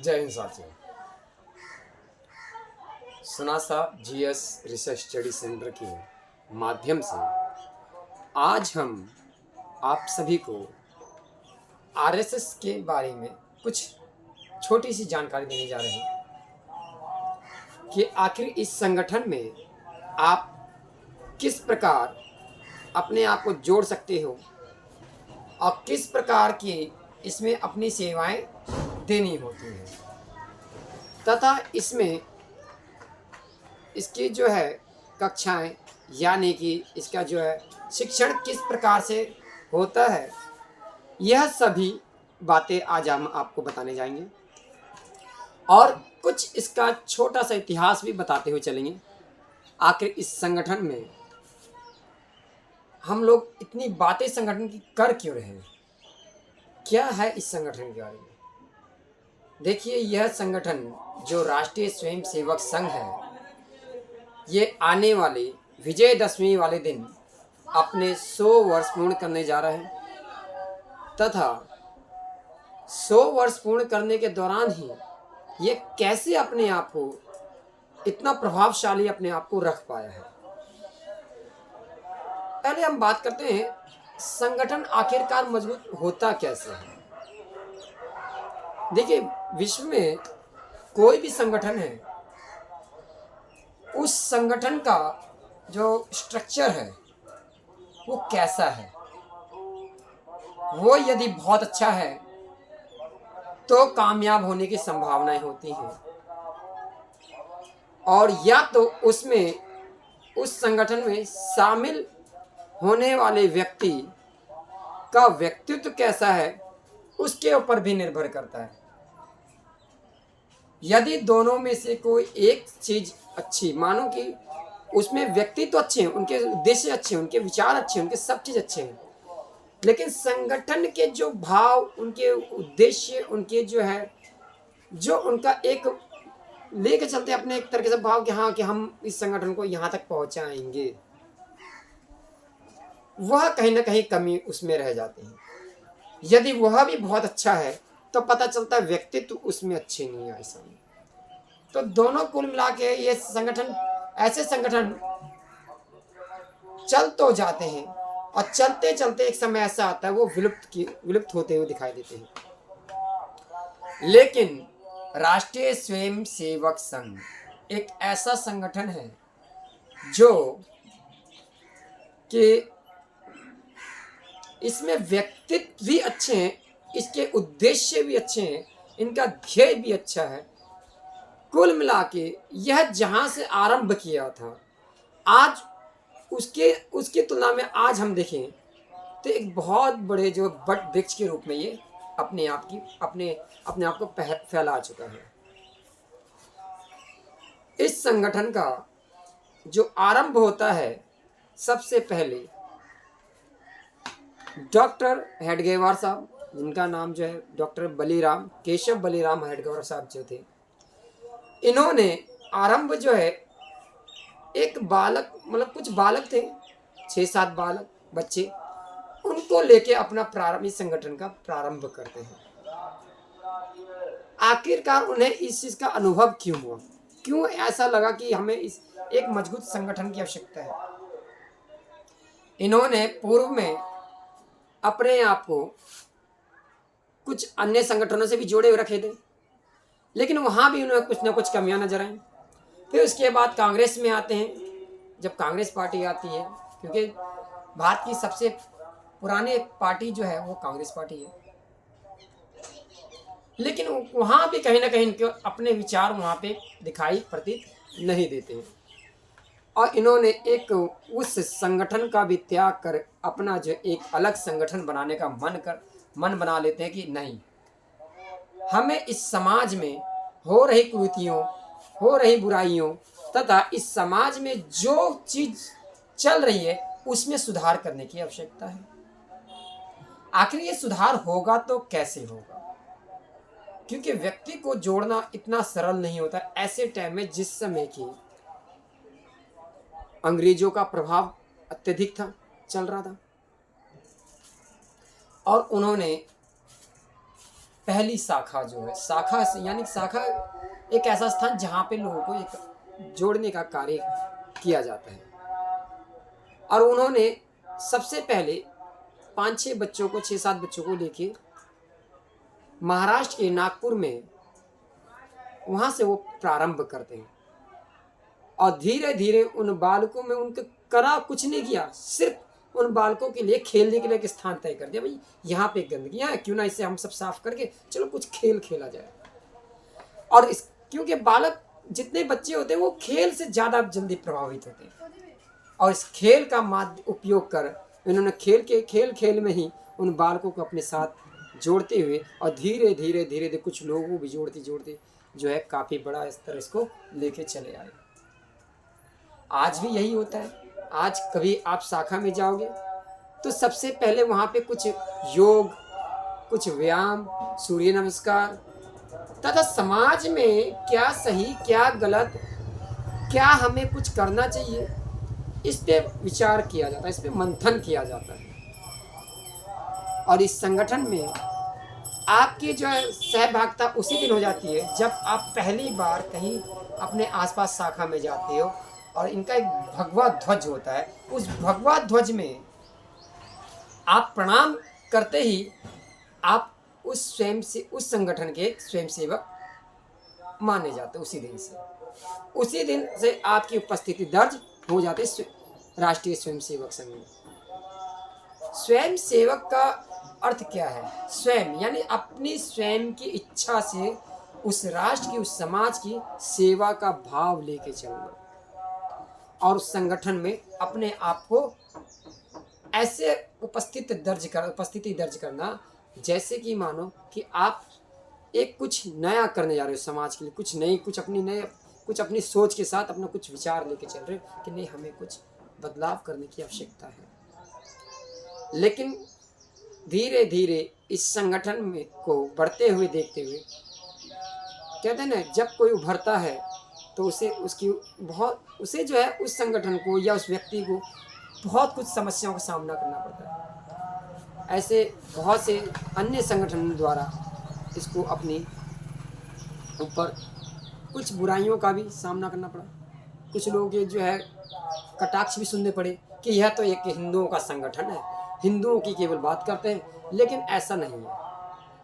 जय हिंद साथियों। सुनासा GS research study centre के माध्यम से आज हम आप सभी को आरएसएस के बारे में कुछ छोटी सी जानकारी देने जा रहे हैं कि आखिर इस संगठन में आप किस प्रकार अपने आप को जोड़ सकते हो और किस प्रकार की इसमें अपनी सेवाएं देनी होती हैं तथा इसमें इसकी जो है कक्षाएं यानी कि इसका जो है शिक्षण किस प्रकार से होता है, यह सभी बातें आज हम आपको बताने जाएंगे और कुछ इसका छोटा सा इतिहास भी बताते हुए चलेंगे। आखिर इस संगठन में हम लोग इतनी बातें संगठन की कर क्यों रहे हैं, क्या है इस संगठन के बारे में। देखिए, यह संगठन जो राष्ट्रीय स्वयंसेवक संघ है, ये आने वाले विजयदशमी वाले दिन अपने 100 वर्ष पूर्ण करने जा रहे हैं तथा 100 वर्ष पूर्ण करने के दौरान ही ये कैसे अपने आप को इतना प्रभावशाली अपने आप को रख पाया है। पहले हम बात करते हैं संगठन आखिरकार मजबूत होता कैसे है। देखिए, विश्व में कोई भी संगठन है, उस संगठन का जो स्ट्रक्चर है वो कैसा है, वो यदि बहुत अच्छा है तो कामयाब होने की संभावनाएं होती हैं और या तो उसमें उस संगठन में शामिल होने वाले व्यक्ति का व्यक्तित्व कैसा है उसके ऊपर भी निर्भर करता है। यदि दोनों में से कोई एक चीज अच्छी, मानो कि उसमें व्यक्ति तो अच्छे हैं, उनके उद्देश्य अच्छे हैं, उनके विचार अच्छे हैं, उनके सब चीज अच्छे हैं, लेकिन संगठन के जो भाव, उनके उद्देश्य, उनके जो है जो उनका एक लेके चलते अपने एक तरीके से भाव कि हाँ कि हम इस संगठन को यहाँ तक पहुंचाएंगे, वह कहीं ना कहीं कमी उसमें रह जाती है। यदि वह भी बहुत अच्छा है तो पता चलता है व्यक्तित्व उसमें अच्छे नहीं है ऐसा नहीं। तो दोनों कुल मिला के ये संगठन, ऐसे संगठन चल तो जाते हैं और चलते चलते एक समय ऐसा आता है वो विलुप्त होते हुए दिखाई देते हैं। लेकिन राष्ट्रीय स्वयंसेवक संघ एक ऐसा संगठन है जो कि इसमें व्यक्तित्व भी अच्छे हैं, इसके उद्देश्य भी अच्छे हैं, इनका ध्येय भी अच्छा है। कुल मिला के यह जहां से आरंभ किया था, आज उसकी तुलना में आज हम देखें तो एक बहुत बड़े जो बट वृक्ष के रूप में ये अपने आप को फैला चुका है। इस संगठन का जो आरंभ होता है, सबसे पहले डॉक्टर हेडगेवार साहब, जिनका नाम जो है डॉक्टर केशव बलीराम हेडगेवार साहब जो थे, इन्होंने आरंभ जो है एक बालक, मतलब कुछ बालक थे, 6-7 बालक बच्चे, उनको लेके अपना प्रारंभ इस संगठन का प्रारंभ करते हैं। आखिरकार उन्हें इस चीज का अनुभव क्यों हुआ, क्यों ऐसा लगा कि हमें इस एक मजबूत संगठन की आवश्यकता है। इन्होंने पूर्व में अपने आप को कुछ अन्य संगठनों से भी जोड़े हुए रखे थे, लेकिन वहां भी उन्हें कुछ ना कुछ कमियां नजर आई। फिर उसके बाद कांग्रेस में आते हैं। जब कांग्रेस पार्टी आती है, क्योंकि भारत की सबसे पुरानी पार्टी जो है वो कांग्रेस पार्टी है, लेकिन वहां भी कहीं ना कहीं इनके अपने विचार वहां पे दिखाई प्रतीत नहीं देते हैं और इन्होंने एक उस संगठन का भी त्याग कर अपना जो एक अलग संगठन बनाने का मन बना लेते हैं कि नहीं, हमें इस समाज में हो रही कुरीतियों, हो रही बुराइयों तथा इस समाज में जो चीज चल रही है उसमें सुधार करने की आवश्यकता है। आखिर ये सुधार होगा तो कैसे होगा, क्योंकि व्यक्ति को जोड़ना इतना सरल नहीं होता ऐसे टाइम में जिस समय की अंग्रेजों का प्रभाव अत्यधिक था, चल रहा था, और उन्होंने पहली शाखा जो है, शाखा से यानी शाखा एक ऐसा स्थान जहाँ पे लोगों को एक जोड़ने का कार्य किया जाता है। और उन्होंने सबसे पहले 5-6 बच्चों को, 6-7 बच्चों को लेके महाराष्ट्र के नागपुर में वहाँ से वो प्रारंभ करते हैं। और धीरे धीरे उन बालकों में उनके करा कुछ नहीं किया, सिर्फ उन बालकों के लिए खेलने के लिए एक स्थान तय कर दिया। भाई यहाँ पे गंदगी है, क्यों ना इसे हम सब साफ करके चलो कुछ खेल खेला जाए। और इस क्योंकि बालक जितने बच्चे होते हैं वो खेल से ज़्यादा जल्दी प्रभावित होते हैं, और इस खेल का माध्य उपयोग कर इन्होंने खेल में ही उन बालकों को अपने साथ जोड़ते हुए और धीरे धीरे कुछ लोगों को भी जोड़ते जो है काफ़ी बड़ा स्तर इसको लेके चले आए। आज भी यही होता है। आज कभी आप शाखा में जाओगे तो सबसे पहले वहाँ पे कुछ योग, कुछ व्यायाम, सूर्य नमस्कार तथा समाज में क्या सही क्या गलत, क्या हमें कुछ करना चाहिए, इस पे विचार किया जाता है, इस पे मंथन किया जाता है। और इस संगठन में आपकी जो है सहभागिता उसी दिन हो जाती है जब आप पहली बार कहीं अपने आसपास शाखा में जाते हो और इनका एक भगवा ध्वज होता है। उस भगवा ध्वज में आप प्रणाम करते ही आप उस संगठन के स्वयंसेवक माने जाते हैं। उसी दिन से आपकी उपस्थिति दर्ज हो जाती है राष्ट्रीय स्वयंसेवक संघ में। स्वयंसेवक का अर्थ क्या है? स्वयं यानी अपनी स्वयं की इच्छा से उस राष्ट्र की, उस समाज की सेवा का भाव लेके चलना और उस संगठन में अपने आप को ऐसे उपस्थिति दर्ज करना जैसे कि मानो कि आप एक कुछ नया करने जा रहे हो समाज के लिए, कुछ अपनी सोच के साथ अपना कुछ विचार लेके चल रहे हो कि नहीं हमें कुछ बदलाव करने की आवश्यकता है। लेकिन धीरे धीरे इस संगठन में को बढ़ते हुए देखते हुए कहते हैं ना, जब कोई उभरता है तो उसे जो है उस संगठन को या उस व्यक्ति को बहुत कुछ समस्याओं का सामना करना पड़ता है। ऐसे बहुत से अन्य संगठनों द्वारा इसको अपनी ऊपर कुछ बुराइयों का भी सामना करना पड़ा। कुछ लोगों के जो है कटाक्ष भी सुनने पड़े कि यह तो एक हिंदुओं का संगठन है, हिंदुओं की केवल बात करते हैं। लेकिन ऐसा नहीं है,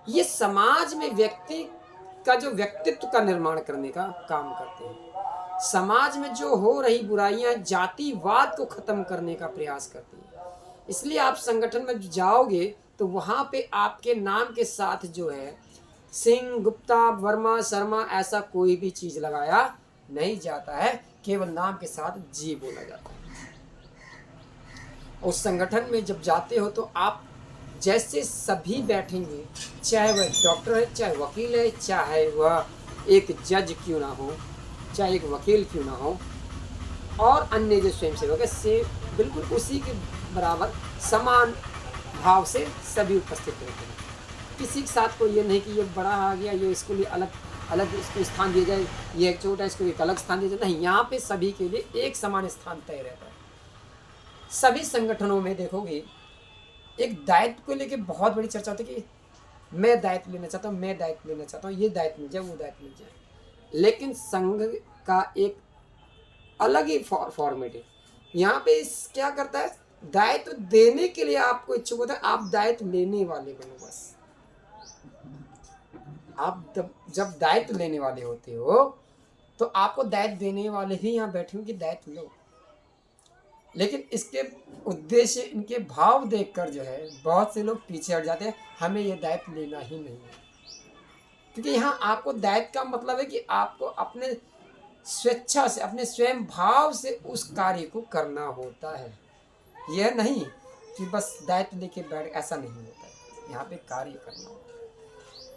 ये समाज में व्यक्ति का जो व्यक्तित्व का निर्माण करने का काम करते हैं। समाज में जो हो रही बुराइयां, जातिवाद को खत्म करने का प्रयास करती है। इसलिए आप संगठन में जाओगे तो वहां पे आपके नाम के साथ जो है सिंह, गुप्ता, वर्मा, शर्मा ऐसा कोई भी चीज लगाया नहीं जाता है, केवल नाम के साथ जी बोला जाता है। उस संगठन में जब जाते हो तो आप जैसे सभी बैठेंगे, चाहे वह डॉक्टर है, चाहे वकील है, चाहे वह एक जज क्यों ना हो, चाहे एक वकील क्यों ना हो, और अन्य जो स्वयंसेवक है से बिल्कुल उसी के बराबर समान भाव से सभी उपस्थित रहते हैं। किसी के साथ को ये नहीं कि ये बड़ा आ गया, ये इसको लिए अलग इसको स्थान दिया जाए, ये एक छोटा इसको एक अलग स्थान दिया जाए, नहीं, यहाँ पे सभी के लिए एक समान स्थान तय रहता है। सभी संगठनों में देखोगे एक दायित्व को लेकर बहुत बड़ी चर्चा होती है कि मैं दायित्व लेना चाहता हूँ, मैं दायित्व लेना चाहता हूँ, ये दायित्व मिल जाए, वो दायित्व मिल जाए। लेकिन संघ का एक अलग ही फॉर्मेट है। यहाँ पे क्या करता है, दायित्व देने के लिए आपको इच्छुक होता है, आप दायित्व लेने वाले बनो। बस आप जब दायित्व लेने वाले होते हो तो आपको दायित्व देने वाले ही यहाँ बैठे हो कि दायित्व लो। लेकिन इसके उद्देश्य, इनके भाव देखकर जो है बहुत से लोग पीछे हट जाते हैं, हमें ये दायित्व लेना ही नहीं है। क्योंकि यहाँ आपको दायित्व का मतलब है कि आपको अपने स्वेच्छा से, अपने स्वयं भाव से उस कार्य को करना होता है। यह नहीं कि बस दायित्व लेके बैठ, ऐसा नहीं होता है। यहाँ पे कार्य करना होता है,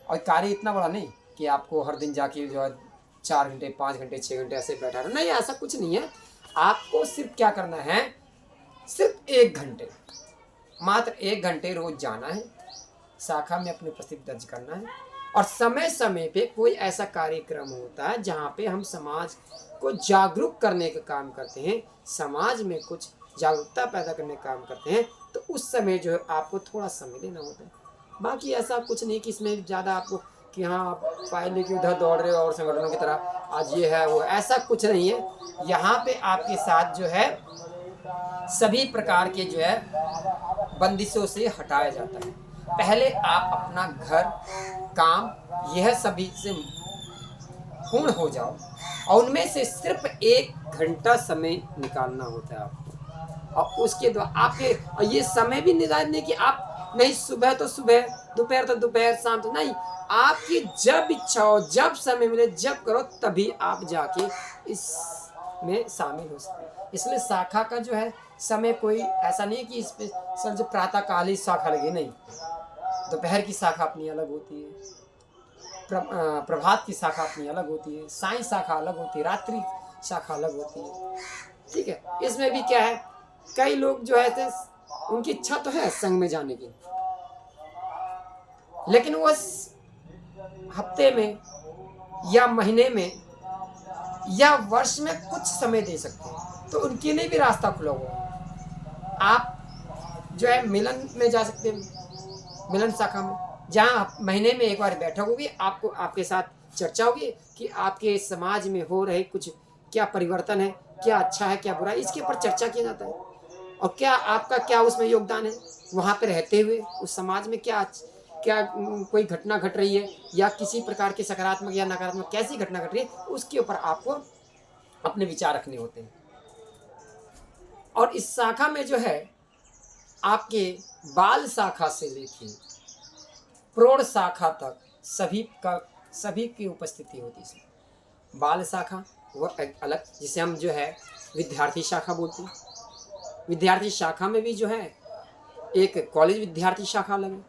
और कार्य इतना बड़ा नहीं कि आपको हर दिन जाके जो है 4 घंटे 5 घंटे 6 घंटे ऐसे बैठा रहना, नहीं, ऐसा कुछ नहीं है। आपको सिर्फ क्या करना है, सिर्फ 1 घंटे, मात्र 1 घंटे रोज जाना है, शाखा में अपनी उपस्थिति दर्ज करना है, और समय समय पे कोई ऐसा कार्यक्रम होता है जहाँ पे हम समाज को जागरूक करने का काम करते हैं, समाज में कुछ जागरूकता पैदा करने का काम करते हैं। तो उस समय जो है आपको थोड़ा समय देना होता है। बाकी ऐसा कुछ नहीं कि इसमें ज़्यादा आपको कि हाँ आप फाइल लेके उधर दौड़ रहे हो और संगठनों की तरह आज ये है वो, ऐसा कुछ नहीं है। यहाँ पे आपके साथ जो है सभी प्रकार के जो है बंदिशों से हटाया जाता है। पहले आप अपना घर, काम यह सभी से पूर्ण हो जाओ और उनमें से सिर्फ 1 घंटा समय निकालना होता है आपको। और उसके द्वारा आपके और ये समय भी निर्धारित नहीं कि आप नहीं सुबह तो सुबह, दोपहर तो दोपहर, शाम तो नहीं, आपकी जब इच्छा हो, जब समय मिले, जब करो तभी आप जाके इसमें शामिल हो सकते। इसलिए शाखा का जो है समय कोई ऐसा नहीं है कि इस पे सर जो प्रातः काल ही शाखा लगे, नहीं। दोपहर की शाखा अपनी अलग होती है, प्रभात की शाखा अपनी अलग होती है, साई शाखा अलग होती है, रात्रि शाखा अलग होती है। ठीक है, इसमें भी क्या है, कई लोग जो है उनकी इच्छा तो है संघ में जाने की, लेकिन वो हफ्ते में या महीने में या वर्ष में कुछ समय दे सकते हैं, तो उनके लिए भी रास्ता खुला हुआ है। आप जो है मिलन में जा सकते हैं, मिलन शाखा में, जहाँ महीने में एक बार बैठक होगी, आपको आपके साथ चर्चा होगी कि आपके समाज में हो रहे कुछ क्या परिवर्तन है, क्या अच्छा है, क्या बुरा है, इसके ऊपर चर्चा किया जाता है। और क्या आपका क्या उसमें योगदान है, वहाँ पे रहते हुए उस समाज में क्या क्या कोई घटना घट रही है या किसी प्रकार की सकारात्मक या नकारात्मक कैसी घटना घट रही है, उसके ऊपर आपको अपने विचार रखने होते हैं। और इस शाखा में जो है आपके बाल शाखा से लेकर प्रौढ़ शाखा तक सभी की उपस्थिति होती है। बाल शाखा वह एक अलग, जिसे हम जो है विद्यार्थी शाखा बोलते हैं। विद्यार्थी शाखा में भी जो है एक कॉलेज विद्यार्थी शाखा अलग है,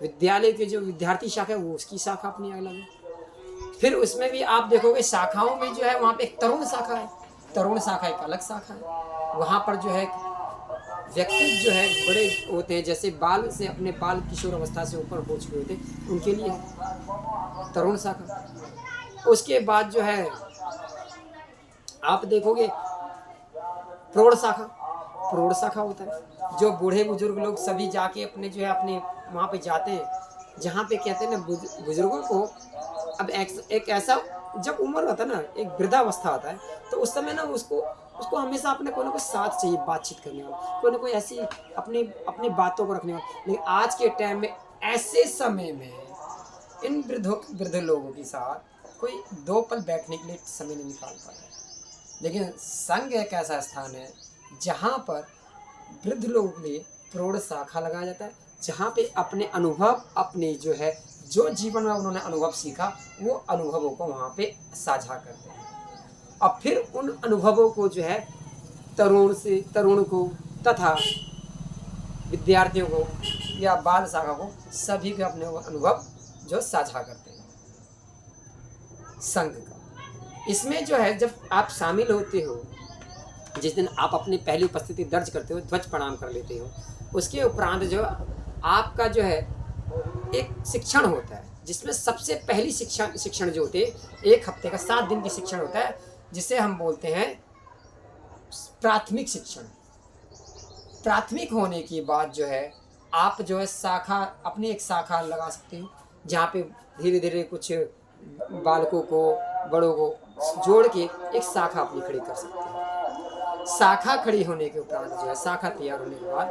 विद्यालय के जो विद्यार्थी शाखा है वो उसकी शाखा अपनी अलग है। फिर उसमें भी आप देखोगे शाखाओं में जो है वहाँ पे एक तरुण शाखा है, तरुण शाखा एक अलग शाखा है। वहाँ पर जो है व्यक्ति जो है बड़े होते हैं, जैसे बाल से अपने बाल किशोर अवस्था से ऊपर हो चुके होते हैं, उनके लिए है तरुण शाखा। उसके बाद जो है आप देखोगे प्रौढ़ शाखा, प्रौढ़ शाखा होता है जो बूढ़े बुजुर्ग लोग सभी जाके अपने जो है अपने वहाँ पे जाते हैं, जहाँ पे कहते हैं ना बुजुर्गों को अब एक ऐसा जब उम्र होता है ना, एक वृद्धावस्था आता है, तो उस समय ना उसको हमेशा अपने कोई ना कोई साथ चाहिए, बातचीत करने वाला, कोई ना कोई ऐसी अपनी बातों को रखने वाला। लेकिन आज के टाइम में ऐसे समय में इन वृद्ध लोगों के साथ कोई 2 पल बैठने के लिए समय नहीं निकाल पाता है। लेकिन संघ एक ऐसा स्थान है जहाँ पर वृद्ध लोगों के लिए प्रौढ़ शाखा लगाया जाता है, जहाँ पे अपने अनुभव, अपने जो है जो जीवन में उन्होंने अनुभव सीखा, वो अनुभवों को वहाँ पे साझा करते हैं। और फिर उन अनुभवों को जो है तरुण को तथा विद्यार्थियों को या बाल शाखा को सभी के अपने अनुभव जो साझा करते हैं संघ का। इसमें जो है जब आप शामिल होते हो, जिस दिन आप अपनी पहली उपस्थिति दर्ज करते हो, ध्वज प्रणाम कर लेते हो, उसके उपरांत जो आपका जो है एक शिक्षण होता है, जिसमें सबसे पहली शिक्षण जो होते हैं 1 हफ्ते का 7 दिन की शिक्षण होता है, जिसे हम बोलते हैं प्राथमिक शिक्षण। प्राथमिक होने के बाद जो है आप जो है शाखा, अपनी एक शाखा लगा सकते हो, जहाँ पे धीरे धीरे कुछ बालकों को बड़ों को जोड़ के एक शाखा अपनी खड़ी कर सकते हैं। शाखा खड़ी होने के उपरांत जो है शाखा तैयार होने के बाद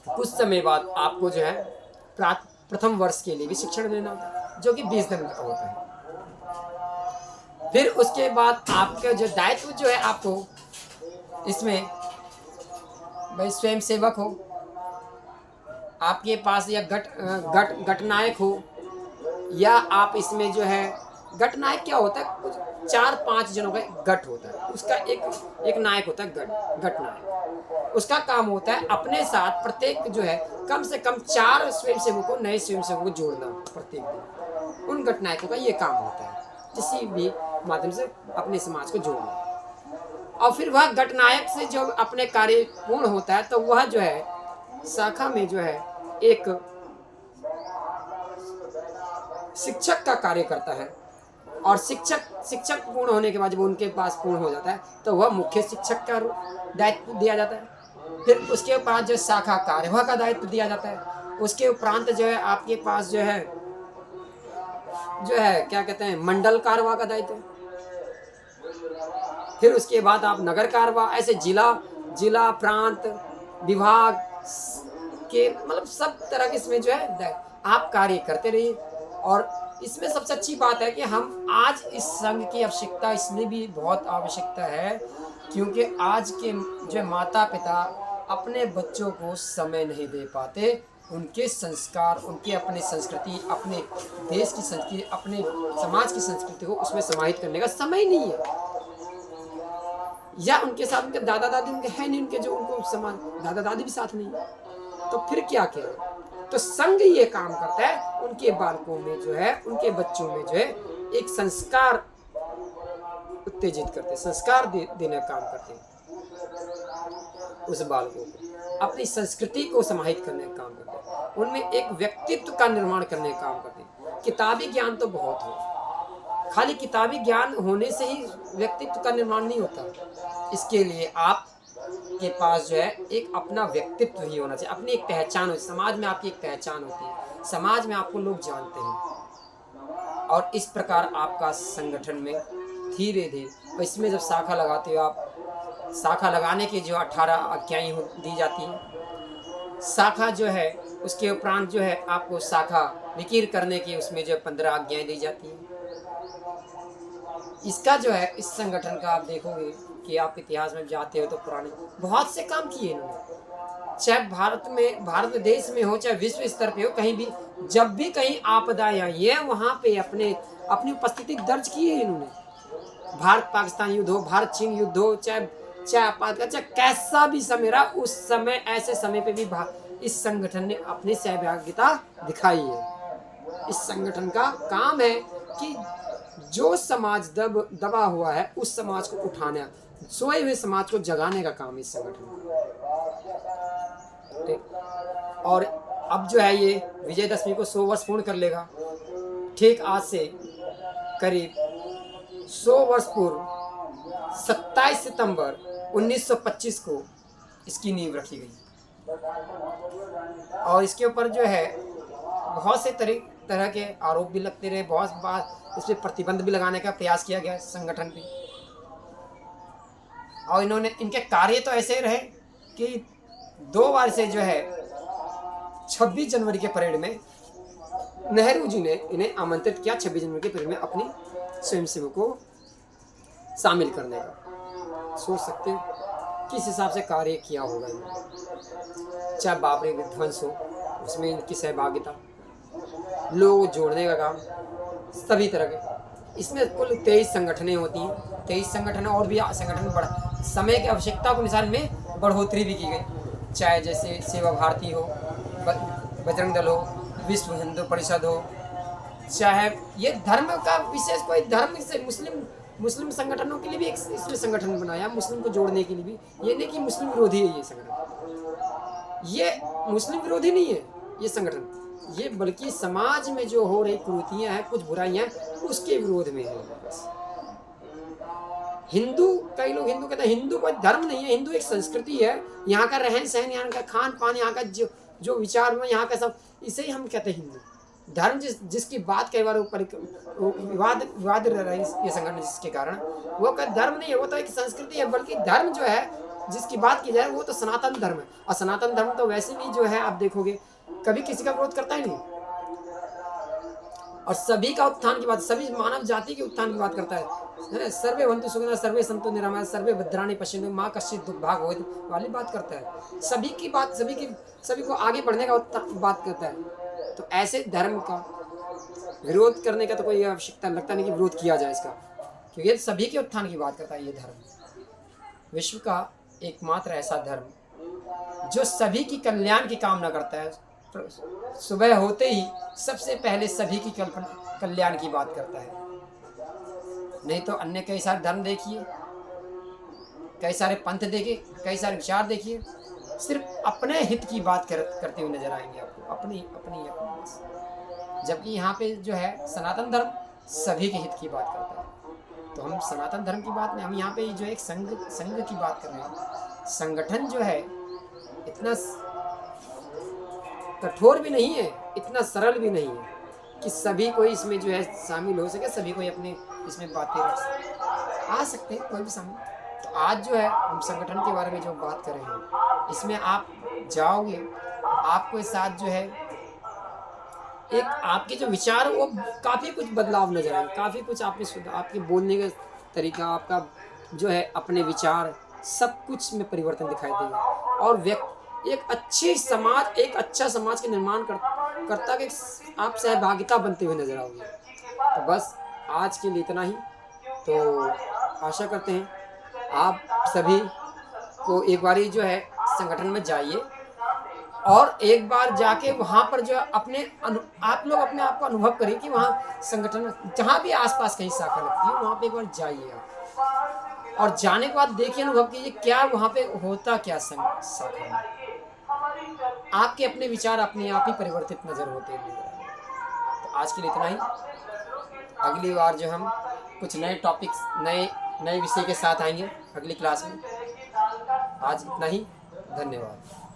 कुछ समय बाद आपको जो है प्रथम वर्ष के लिए भी शिक्षण देना होता है, जो कि 20 दिन का होता है। फिर उसके बाद आपका जो दायित्व जो है, आपको इसमें भाई स्वयं सेवक हो, आपके पास या गटनायक हो, या आप इसमें जो है गटनायक क्या होता है, कुछ 4-5 जनों का गट होता है, उसका एक नायक होता है गटनायक। उसका काम होता है अपने साथ प्रत्येक जो है कम से कम 4 स्वयंसेवकों, नए स्वयंसेवकों को जोड़ना प्रत्येक दिन। उन गटनायकों का ये काम होता है, किसी भी माध्यम से अपने समाज को जोड़ना। और फिर वह गटनायक से जो अपने कार्य पूर्ण होता है, तो वह जो है शाखा में जो है एक शिक्षक का कार्य करता है। और शिक्षक पूर्ण होने के बाद जब उनके पास पूर्ण हो जाता है, तो वह मुख्य शिक्षक का दायित्व दिया जाता है। फिर उसके बाद जो शाखा कार्यवाह का दायित्व दिया जाता है। उसके उपरांत जो है आपके पास जो है क्या कहते हैं मंडल कारवा का दायित्व है। फिर उसके बाद आप नगर कारवा, ऐसे जिला जिला प्रांत विभाग के मतलब सब तरह के इसमें जो है आप कार्य करते रहिए। और इसमें सबसे अच्छी बात है कि हम आज इस संघ की आवश्यकता इसलिए भी बहुत आवश्यकता है क्योंकि आज के जो माता पिता अपने बच्चों को समय नहीं दे पाते, उनके संस्कार, उनके अपने संस्कृति, अपने देश की संस्कृति, अपने समाज की संस्कृति को उसमें समाहित करने का समय नहीं है। या उनके साथ उनके दादा दादी उनके है नहीं, उनके जो उनको समाज दादा दादी भी साथ नहीं है, तो फिर क्या करें। तो संघ ये काम करता है उनके बालकों में जो है, उनके बच्चों में जो है एक संस्कार उत्तेजित करते, संस्कार देने का काम करते हैं। उस बालकों को अपनी संस्कृति को समाहित करने का काम करते हैं, उनमें एक व्यक्तित्व का निर्माण करने का काम करते हैं। किताबी ज्ञान तो बहुत हो, खाली किताबी ज्ञान होने से ही व्यक्तित्व का निर्माण नहीं होता। इसके लिए आप के पास जो है एक अपना व्यक्तित्व ही होना चाहिए, अपनी एक पहचान होती है। समाज में आपकी एक पहचान होती है, समाज में आपको लोग जानते हैं। और इस प्रकार आपका संगठन में धीरे धीरे इसमें जब शाखा लगाते हो आप, शाखा लगाने की जो 18 आज्ञाएं दी जाती हैं, शाखा जो है उसके उपरांत जो है आपको शाखा विकीर्ण करने की उसमें जो 15 आज्ञाएं दी जाती हैं। इसका जो है इस संगठन का आप देखोगे कि आप इतिहास में जाते हो तो पुराने बहुत से काम किए इन्होंने, चाहे भारत देश में हो चाहे विश्व स्तर पे हो, कहीं भी जब भी कहीं आपदाएं आई है वहाँ पे अपनी उपस्थिति दर्ज की है इन्होंने। भारत पाकिस्तान युद्ध हो, भारत चीन युद्ध हो, चाहे आपातकाल, चाहे कैसा भी समय रहा, उस समय ऐसे समय पे भी इस संगठन ने अपनी सहभागिता दिखाई है। इस संगठन का काम है कि जो समाज दबा हुआ है उस समाज को उठाना, सोए हुए समाज को जगाने का काम इस संगठन का। और अब जो है ये विजयदशमी को 100 वर्ष पूर्ण कर लेगा। ठीक आज से करीब 100 वर्ष पूर्व 27 सितंबर 1925 को इसकी नींव रखी गई। और इसके ऊपर जो है बहुत से तरह के आरोप भी लगते रहे, बहुत बार इस पर प्रतिबंध भी लगाने का प्रयास किया गया संगठन पे। और इनके कार्य तो ऐसे रहे कि 2 बार से जो है 26 जनवरी के परेड में नेहरू जी ने इन्हें आमंत्रित किया, 26 जनवरी के परेड में अपनी स्वयंसेवकों को शामिल करने का। सोच सकते हो किस हिसाब से कार्य किया होगा इन्होंने। चाहे बाबरी विध्वंस हो उसमें इनकी सहभागिता, लोग जोड़ने का काम, सभी तरह के। इसमें कुल 23 संगठनें होती हैं, 23 संगठन और भी संगठन बढ़ा, समय की आवश्यकता के अनुसार में बढ़ोतरी भी की गई। चाहे जैसे सेवा भारती हो, बजरंग दल हो, विश्व हिंदू परिषद हो, चाहे ये धर्म का विशेष कोई धर्म से मुस्लिम संगठनों के लिए भी एक इसमें संगठन बनाया, मुस्लिम को जोड़ने के लिए भी। ये नहीं कि मुस्लिम विरोधी है ये संगठन, ये मुस्लिम विरोधी नहीं है ये संगठन, ये बल्कि समाज में जो हो रही कुरीतियां हैं, कुछ बुराइयां उसके विरोध में है। हिंदू, कई लोग हिंदू कहते हैं, हिंदू कोई धर्म नहीं है, हिंदू एक संस्कृति है। यहाँ का रहन सहन, यहाँ का खान पान, यहाँ का जो विचार हुआ, यहाँ का सब, इसे ही हम कहते हैं हिंदू धर्म। जिसकी बात कई बार ऊपर विवाद रह रहा है ये संगठन, जिसके कारण वो का धर्म नहीं है, वो तो एक संस्कृति है। बल्कि धर्म जो है जिसकी बात की जाए वो तो सनातन धर्म है। और सनातन धर्म तो वैसे भी जो है आप देखोगे कभी किसी का विरोध करता ही नहीं, और सभी का उत्थान की बात, सभी मानव जाति के उत्थान की बात करता है। सर्वे भवन्तु सुखिनः, सर्वे सन्तु निरामयाः, सर्वे भद्राणि पश्यन्तु मा कश्चित् दुर्भाग् भवेत् वाली बात करता है। सभी की बात, सभी को आगे बढ़ने का बात करता है। तो ऐसे धर्म का विरोध करने का तो कोई आवश्यकता लगता नहीं कि विरोध किया जाए इसका, क्योंकि सभी के उत्थान की बात करता है ये धर्म। विश्व का एकमात्र ऐसा धर्म जो सभी की कल्याण की कामना करता है, सुबह होते ही सबसे पहले सभी की कल्याण की बात करता है। नहीं तो अन्य कई सारे धर्म देखिए, कई सारे पंथ देखिए, कई सारे विचार देखिए, सिर्फ अपने हित की बात करते हुए नजर आएंगे आपको, अपनी जबकि यहाँ पे जो है सनातन धर्म सभी के हित की बात करता है। तो हम सनातन धर्म की बात में, हम यहाँ पे जो एक संघ की बात कर रहे हैं। संगठन जो है इतना कठोर भी नहीं है, इतना सरल भी नहीं है कि सभी कोई इसमें जो है शामिल हो सके, सभी कोई अपने इसमें बातें रख सके। आ सकते हैं कोई भी शामिल। तो आज जो है हम संगठन के बारे में जो बात कर रहे हैं, इसमें आप जाओगे, आपके साथ जो है एक आपके जो विचार वो काफ़ी कुछ बदलाव नज़र आएँगे, काफ़ी कुछ आप में आपके बोलने का तरीका, आपका जो है अपने विचार, सब कुछ में परिवर्तन दिखाई देगा। और एक अच्छा समाज का निर्माण करता कि आप सहभागिता बनते हुए नज़र आओगे। तो बस आज के लिए इतना ही। तो आशा करते हैं आप सभी को एक बारी जो है संगठन में जाइए और एक बार जाके वहाँ पर जो है आप लोग अपने आप को अनुभव करिए कि वहाँ संगठन में जहाँ भी आस-पास कहीं शाखा लगती है, वहाँ पे एक बार जाइए आप। और जाने के बाद देखिए, अनुभव कीजिए क्या वहाँ पे होता क्या शाखा में। आपके अपने विचार अपने आप ही परिवर्तित नज़र होते नज़र आएँगे। तो आज के लिए इतना ही। अगली बार जो हम कुछ नए टॉपिक्स, नए नए विषय के साथ आएँगे अगली क्लास में। आज इतना ही। धन्यवाद।